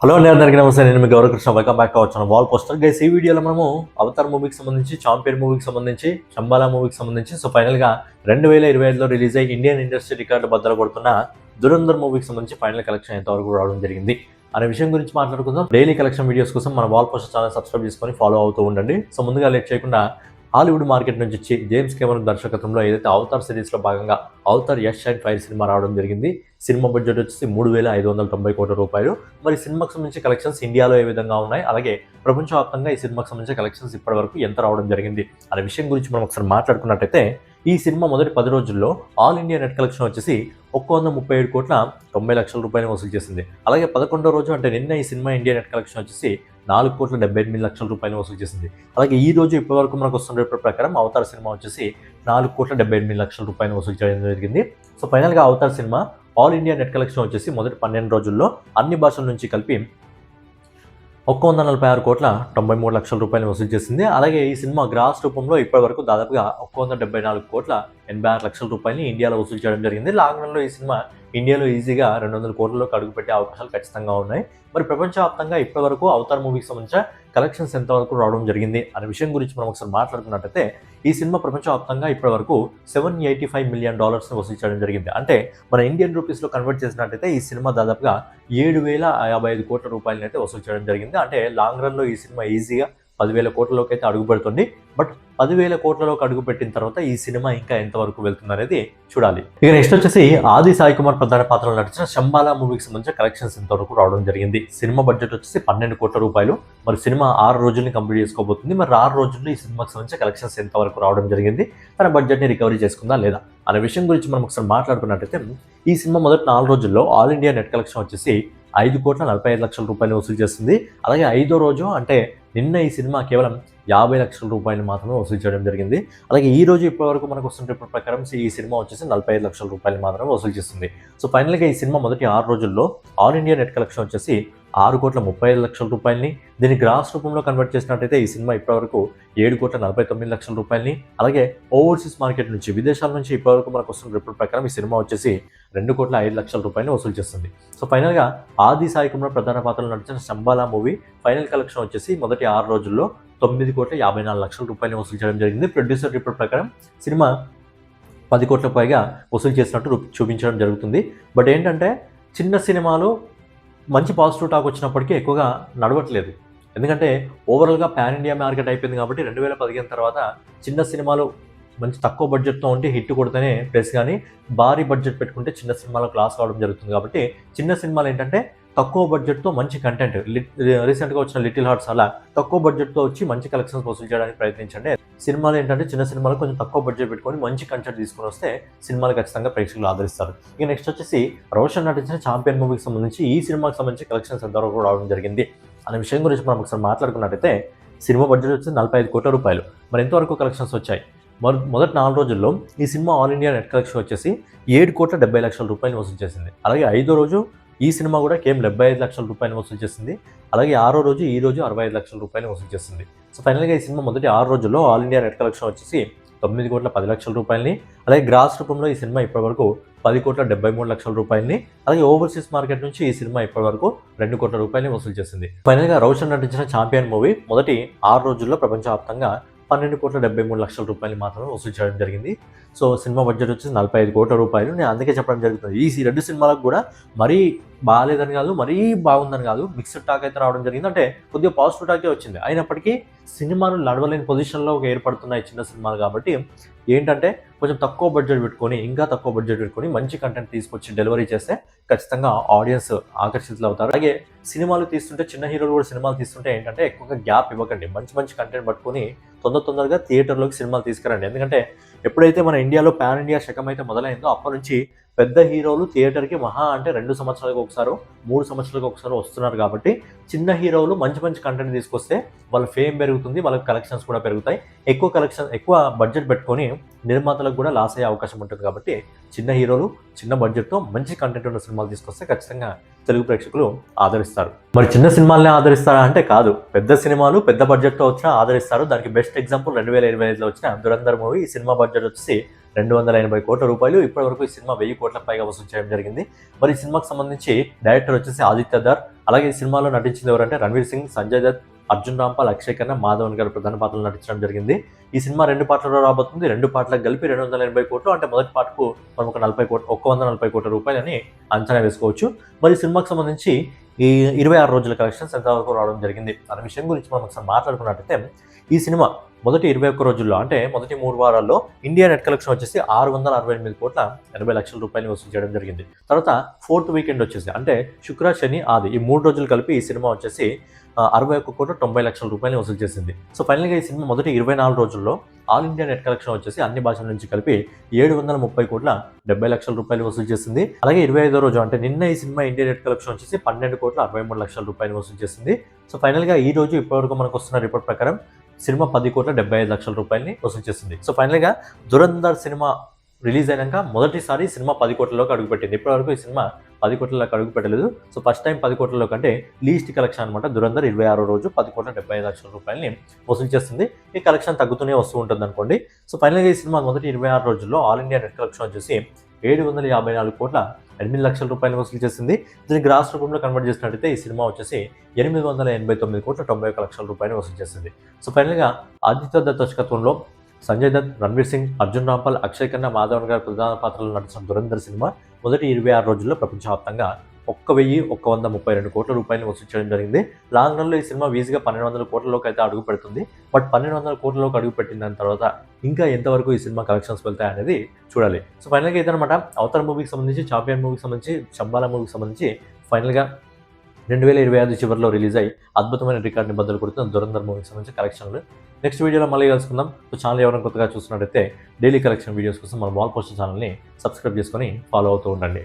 Hello అండి, అందరికీ నమస్తే. నేను మీ Gaurav Krishna. Welcome back to our channel wall poster. Guys, ఈ వీడియోలో మనము అవతార్ మూవీకి సంబంధించి, చాంపియన్ మూవీకి సంబంధించి, శంబాలా మూవీకి సంబంధించి, ఫైనల్గా 2025లో రిలీజ్ అయ్యి ఇండియన్ ఇండస్ట్రీ రికార్డు బద్దలు కొడుతున్న దురంధర్ మూవీకి సంబంధించి ఫైనల్ కలెక్షన్ ఎంతవరకు రావడం జరిగింది అనే విషయం గురించి మాట్లాడుకుందాం. డైలీ కలెక్షన్ వీడియోస్ కోసం మన వాల్ పోస్టర్ ఛానల్ సబ్స్క్రైబ్ చేసుకొని ఫాలో అవుతూ ఉండండి. సో ముందుగా లేట్ చేయకుండా హాలీవుడ్ మార్కెట్ నుంచి వచ్చి జేమ్స్ కెమెరన్ దర్శకత్వంలో ఏదైతే అవతార్ సిరీస్లో భాగంగా Avatar Yash and fire cinema రావడం జరిగింది. సినిమా బడ్జెట్ వచ్చేసి 3,590 కోట్ల రూపాయలు. మరి సినిమాకి సంబంధించి కలెక్షన్స్ ఇండియాలో ఏ విధంగా ఉన్నాయి, అలాగే ప్రపంచవ్యాప్తంగా ఈ సినిమాకి సంబంధించిన కలెక్షన్స్ ఇప్పటి వరకు ఎంత రావడం జరిగింది అనే విషయం గురించి మనం ఒకసారి మాట్లాడుకున్నట్టయితే, ఈ సినిమా మొదటి 10 రోజుల్లో ఆల్ ఇండియా నెట్ కలెక్షన్ వచ్చేసి 137 కోట్ల 90 లక్షల రూపాయలు వసూలు చేసింది. అలాగే 11వ రోజు అంటే నిన్న ఈ సినిమా ఇండియా నెట్ కలెక్షన్ వచ్చేసి 4 కోట్ల 78 లక్షల రూపాయలు వసూలు చేసింది. అలాగే ఈ రోజు ఇప్పటి వరకు మనకు వస్తున్న రిపోర్ట్ ప్రకారం అవతార్ సినిమా వచ్చేసి 4 కోట్ల 78 లక్షల రూపాయలు వసూలు చేయడం జరిగింది. సో ఫైనల్గా Avatar cinema all India net collection వచ్చేసి మొదటి 12 రోజుల్లో అన్ని భాషల నుంచి కలిపి 146 కోట్ల 93 లక్షల రూపాయలు వసూలు చేసింది. అలాగే ఈ సినిమా గ్రాస్ రూపంలో ఇప్పటి వరకు దాదాపుగా 174 కోట్ల 86 లక్షల రూపాయలని ఇండియాలో వసూలు చేయడం జరిగింది. లాంగ్ రన్లో ఈ సినిమా ఇండియాలో ఈజీగా 200 కోట్లలోకి అడుగుపెట్టే అవకాశాలు ఖచ్చితంగా ఉన్నాయి. మరి ప్రపంచవ్యాప్తంగా ఇప్పటి వరకు అవతార్ మూవీకి సంబంధించిన కలెక్షన్స్ ఎంతవరకు రావడం జరిగింది అనే విషయం గురించి మనం ఒకసారి మాట్లాడుకున్నట్టయితే, ఈ సినిమా ప్రపంచవ్యాప్తంగా ఇప్పటి వరకు $785 మిలియన్ వసూలు చేయడం జరిగింది. అంటే మన ఇండియన్ రూపీస్లో కన్వర్ట్ చేసినట్టయితే ఈ సినిమా దాదాపుగా 7,055 కోట్ల రూపాయలని అయితే వసూలు చేయడం జరిగింది. అంటే లాంగ్ రన్లో ఈ సినిమా ఈజీగా 10,000 కోట్లలోకి అయితే అడుగు పెడుతుంది. బట్ 10,000 కోట్లలోకి అడుగు పెట్టిన తర్వాత ఈ సినిమా ఇంకా ఎంతవరకు వెళ్తుంది అనేది చూడాలి. ఇక నెక్స్ట్ వచ్చేసి ఆది సాయి కుమార్ ప్రధాన పాత్రలో నటించిన శంబాలా మూవీకి సంబంధించిన కలెక్షన్స్ ఎంతవరకు రావడం జరిగింది. సినిమా బడ్జెట్ వచ్చేసి 12 కోట్ల రూపాయలు. మరి సినిమా 6 రోజుల్ని కంప్లీట్ చేసుకోబోతుంది. మరి 6 రోజుల్లో ఈ సినిమాకి సంబంధించిన కలెక్షన్స్ ఎంతవరకు రావడం జరిగింది, తన బడ్జెట్ని రికవరీ చేసుకుందా లేదా అనే విషయం గురించి మనం ఒకసారి మాట్లాడుకున్నట్టయితే, ఈ సినిమా మొదటి 4 రోజుల్లో ఆల్ ఇండియా నెట్ కలెక్షన్ వచ్చేసి 5 కోట్ల 45 లక్షల రూపాయలు వసూలు చేస్తుంది. అలాగే 5వ రోజు అంటే నిన్న ఈ సినిమా కేవలం 50 లక్షల రూపాయలు మాత్రమే వసూలు చేయడం జరిగింది. అలాగే ఈ రోజు ఇప్పటివరకు మనకు వస్తున్న రిపోర్ట్ ప్రకారం ఈ సినిమా వచ్చేసి 45 లక్షల రూపాయలు మాత్రమే వసూలు చేస్తుంది. సో ఫైనల్గా ఈ సినిమా మొదటి 6 రోజుల్లో ఆల్ ఇండియా నెట్ కలెక్షన్ వచ్చేసి 6 కోట్ల 35 లక్షల రూపాయలని, దీన్ని గ్రాస్ రూపంలో కన్వర్ట్ చేసినట్టయితే ఈ సినిమా ఇప్పటివరకు 7 కోట్ల 49 లక్షల రూపాయలని, అలాగే ఓవర్సీస్ మార్కెట్ నుంచి విదేశాల నుంచి ఇప్పటివరకు మనకు వస్తున్న రిపోర్ట్ ప్రకారం ఈ సినిమా వచ్చేసి 2 కోట్ల 5 లక్షల రూపాయలని వసూలు చేస్తుంది. సో ఫైనల్గా ఆది సాయి కుమార్ ప్రధాన పాత్రలో నడిచిన శంబాలా మూవీ ఫైనల్ కలెక్షన్ వచ్చేసి మొదటి 6 రోజుల్లో 9 కోట్ల 54 లక్షల రూపాయలు వసూలు చేయడం జరిగింది. ప్రొడ్యూసర్ రిపోర్ట్ ప్రకారం సినిమా 10 కోట్ల పైగా వసూలు చేసినట్టు చూపించడం జరుగుతుంది. బట్ ఏంటంటే చిన్న సినిమాలు మంచి పాజిటివ్ టాక్ వచ్చినప్పటికీ ఎక్కువగా నడవట్లేదు. ఎందుకంటే ఓవరాల్గా పాన్ ఇండియా మార్కెట్ అయిపోయింది కాబట్టి 2015 తర్వాత చిన్న సినిమాలు మంచి తక్కువ బడ్జెట్తో ఉంటే హిట్ కొడితేనే ప్లస్, కానీ భారీ బడ్జెట్ పెట్టుకుంటే చిన్న సినిమాలకు లాస్ కావడం జరుగుతుంది. కాబట్టి చిన్న సినిమాలు ఏంటంటే తక్కువ బడ్జెట్తో మంచి కంటెంట్, రీసెంట్గా వచ్చిన లిటిల్ హార్ట్స్ అలా తక్కువ బడ్జెట్తో వచ్చి మంచి కలెక్షన్స్ వసూలు చేయడానికి ప్రయత్నించండి. సినిమాలు ఏంటంటే చిన్న సినిమాలు కొంచెం తక్కువ బడ్జెట్ పెట్టుకొని మంచి కంటెంట్ తీసుకొని వస్తే సినిమాలు ఖచ్చితంగా ప్రేక్షకులు ఆదరిస్తారు. ఇక నెక్స్ట్ వచ్చేసి రోషన్ నటించిన చాంపియన్ మూవీకి సంబంధించి ఈ సినిమాకి సంబంధించి కలెక్షన్స్ ఎంతవరకు రావడం జరిగింది అనే విషయం గురించి మనం ఒకసారి మాట్లాడుకున్నట్టయితే, సినిమా బడ్జెట్ వచ్చి 45 కోట్ల రూపాయలు. మరి ఎంతవరకు కలెక్షన్స్ వచ్చాయి? మొదటి 4 రోజుల్లో ఈ cinema all India net collection వచ్చేసి 7 కోట్ల 70 లక్షల రూపాయలు వసూలు చేసింది. అలాగే 5వ రోజు ఈ సినిమా కూడా కేవలం 75 లక్షల రూపాయలు వసూలు చేసింది. అలాగే 6వ రోజు ఈ రోజు 65 లక్షల రూపాయలు వసూలు చేసింది. సో ఫైనల్గా ఈ సినిమా మొదటి 6 రోజుల్లో ఆల్ ఇండియా నెట్ కలెక్షన్ వచ్చేసి 9 కోట్ల 10 లక్షల రూపాయలని, అలాగే గ్రాస్ రూపంలో ఈ సినిమా ఇప్పటివరకు 10 కోట్ల 73 లక్షల రూపాయలని, అలాగే ఓవర్సీస్ మార్కెట్ నుంచి ఈ సినిమా ఇప్పటివరకు 2 కోట్ల రూపాయలని వసూలు చేసింది. ఫైనల్గా రోషన్ నటించిన చాంపియన్ మూవీ మొదటి 6 రోజుల్లో ప్రపంచవ్యాప్తంగా 12 కోట్ల 73 లక్షల రూపాయలు మాత్రమే వసూలు చేయడం జరిగింది. సో సినిమా బడ్జెట్ వచ్చేసి 45 కోట్ల రూపాయలు. నేను అందుకే చెప్పడం జరుగుతుంది, ఈ 2 సినిమాలకు కూడా మరీ బాగాలేదని కాదు, మరీ బాగుందని కాదు, మిక్స్డ్ టాక్ అయితే రావడం జరిగింది. అంటే కొద్దిగా పాజిటివ్ టాకే వచ్చింది. అయినప్పటికీ సినిమాలు నడవలేని పొజిషన్లో ఏర్పడుతున్నాయి చిన్న సినిమాలు. కాబట్టి ఏంటంటే కొంచెం తక్కువ బడ్జెట్ పెట్టుకొని, ఇంకా తక్కువ బడ్జెట్ పెట్టుకొని మంచి కంటెంట్ తీసుకొచ్చి డెలివరీ చేస్తే ఖచ్చితంగా ఆడియన్స్ ఆకర్షితులు అవుతారు. అలాగే సినిమాలు తీస్తుంటే, చిన్న హీరోలు కూడా సినిమాలు తీస్తుంటే ఏంటంటే ఎక్కువగా గ్యాప్ ఇవ్వకండి. మంచి కంటెంట్ పట్టుకొని తొందరగా థియేటర్లోకి సినిమాలు తీసుకురండి. ఎందుకంటే ఎప్పుడైతే మన ఇండియాలో పాన్ ఇండియా శకం అయితే మొదలైందో అప్పటి నుంచి పెద్ద హీరోలు థియేటర్కి మహా అంటే 2 సంవత్సరాలకు ఒకసారి, 3 సంవత్సరాలకు ఒకసారి వస్తున్నారు. కాబట్టి చిన్న హీరోలు మంచి కంటెంట్ తీసుకొస్తే వాళ్ళ ఫేమ్ పెరుగుతుంది, వాళ్ళకి కలెక్షన్స్ కూడా పెరుగుతాయి. ఎక్కువ బడ్జెట్ పెట్టుకొని నిర్మాతలకు కూడా లాస్ అయ్యే అవకాశం ఉంటుంది. కాబట్టి చిన్న హీరోలు చిన్న బడ్జెట్తో మంచి కంటెంట్ ఉన్న సినిమాలు తీసుకొస్తే ఖచ్చితంగా తెలుగు ప్రేక్షకులు ఆదరిస్తారు. మరి చిన్న సినిమాలనే ఆదరిస్తారా అంటే కాదు, పెద్ద సినిమాలు పెద్ద బడ్జెట్తో వచ్చినా ఆదరిస్తారు. దానికి బెస్ట్ ఎగ్జాంపుల్ 2025లో వచ్చిన దురంధర్ మూవీ. ఈ సినిమా బడ్జెట్ వచ్చేసి 280 కోట్ల రూపాయలు. ఇప్పటివరకు ఈ సినిమా 1000 కోట్ల పైగా వసూలు చేయడం జరిగింది. మరి ఈ సినిమాకి సంబంధించి డైరెక్టర్ వచ్చేసి ఆదిత్య ధర్, అలాగే ఈ సినిమాలో నటించింది ఎవరంటే రణ్వీర్ సింగ్, సంజయ్ దత్, అర్జున్ రాంపాల్, అక్షయ్ ఖన్నా, మాధవన్ గారు ప్రధాన పాత్రలు నటించడం జరిగింది. ఈ సినిమా 2 పార్ట్లలో రాబోతుంది. 2 పార్ట్లకు కలిపి 280 కోట్లు, అంటే మొదటి పార్ట్‌కు మనం ఒక 140 కోట్ల రూపాయలని అంచనా వేసుకోవచ్చు. మరి సినిమాకి సంబంధించి ఈ 26 రోజుల కలెక్షన్స్ ఎంతవరకు రావడం జరిగింది అనే విషయం గురించి మనం ఒకసారి మాట్లాడుకున్నట్టయితే, ఈ సినిమా మొదటి 21 రోజుల్లో, అంటే మొదటి 3 వారాల్లో ఇండియా నెట్ కలెక్షన్ వచ్చేసి 668,80,00,000 రూపాయలు వసూలు చేయడం జరిగింది. తర్వాత 4th వీకెండ్ వచ్చేసి, అంటే శుక్ర, శని, ఆది ఈ 3 రోజులు కలిపి ఈ సినిమా వచ్చేసి 61,90,00,000 రూపాయలు వసూలు చేసింది. సో ఫైనల్గా ఈ సినిమా మొదటి 24 రోజుల్లో ఆల్ ఇండియా నెట్ కలెక్షన్ వచ్చేసి అన్ని భాషల నుంచి కలిపి 730,70,00,000 రూపాయలు వసూలు చేసింది. అలాగే 25వ రోజు, అంటే నిన్న ఈ సినిమా ఇండియా నెట్ కలెక్షన్ వచ్చేసి 12,63,00,000 రూపాయలు వసూలు చేసింది. సో ఫైనల్గా ఈ రోజు ఇప్పటివరకు మనకు వస్తున్న రిపోర్ట్ ప్రకారం సినిమా 10,75,00,000 రూపాయలని వసూలు చేసింది. సో ఫైనల్గా దురంధర్ సినిమా రిలీజ్ అయినాక మొదటిసారి సినిమా 10 కోట్లలోకి అడుగుపెట్టింది. ఇప్పటివరకు ఈ సినిమా 10 కోట్లలోకి అడుగు పెట్టలేదు. సో ఫస్ట్ టైం 10 కోట్లలోకి, అంటే లీస్ట్ కలెక్షన్ అనమాట. దురంధర్ 26వ రోజు 10,75,00,000 రూపాయలని వసూలు చేస్తుంది. ఈ కలెక్షన్ తగ్గుతూనే వస్తూ ఉంటుంది అనుకోండి. సో ఫైనల్గా ఈ సినిమా మొదటి 26 రోజుల్లో ఆల్ ఇండియా నెట్ కలెక్షన్ వచ్చేసి 754,08,00,000 రూపాయలు వసూలు చేసింది. దీన్ని గ్రాస్ రూపంలో కన్వర్ట్ చేసినట్టయితే ఈ సినిమా వచ్చేసి 889,90,00,000 రూపాయలు వసూలు చేసింది. సో ఫైనల్గా ఆదిత్య దత్ దర్శకత్వంలో సంజయ్ దత్, రణ్వీర్ సింగ్, అర్జున్ రాంపాల్, అక్షయ్ ఖన్నా, మాధవన్ గారు ప్రధాన పాత్రలు నటించిన దురంధర్ సినిమా మొదటి 26 రోజుల్లో ప్రపంచవ్యాప్తంగా 1,132 కోట్ల రూపాయలు వసూలు చేయడం జరిగింది. లాంగ్ రన్లో ఈ సినిమా ఈజీగా 1,200 కోట్లలోకి అయితే అడుగు పెడుతుంది. బట్ 1,200 కోట్లలోకి అడుగు పెట్టిన దాని తర్వాత ఇంకా ఎంతవరకు ఈ సినిమా కలెక్షన్స్ వెళ్తాయి అనేది చూడాలి. సో ఫైనల్గా ఇదనమాట అవతార్ మూవీకి సంబంధించి, చాంపియన్ మూవీకి సంబంధించి, చంబాలా మూవీకి సంబంధించి ఫైనల్గా 2025 చివరిలో రిలీజ్ అయ్యి అద్భుతమైన రికార్డుని బద్దలు కొడుతున్న దురంధర్ మూవీకి సంబంధించి కలెక్షన్లు నెక్స్ట్ వీడియోలో మళ్ళీ కలుసుకుందాం. సో ఛానల్ ఎవరైనా కొత్తగా చూస్తున్నట్టయితే డైలీ కలెక్షన్ వీడియోస్ కోసం మన వాల్ పోస్టర్ ఛానల్ని సబ్స్క్రైబ్ చేసుకొని ఫాలో అవుతూ ఉండండి.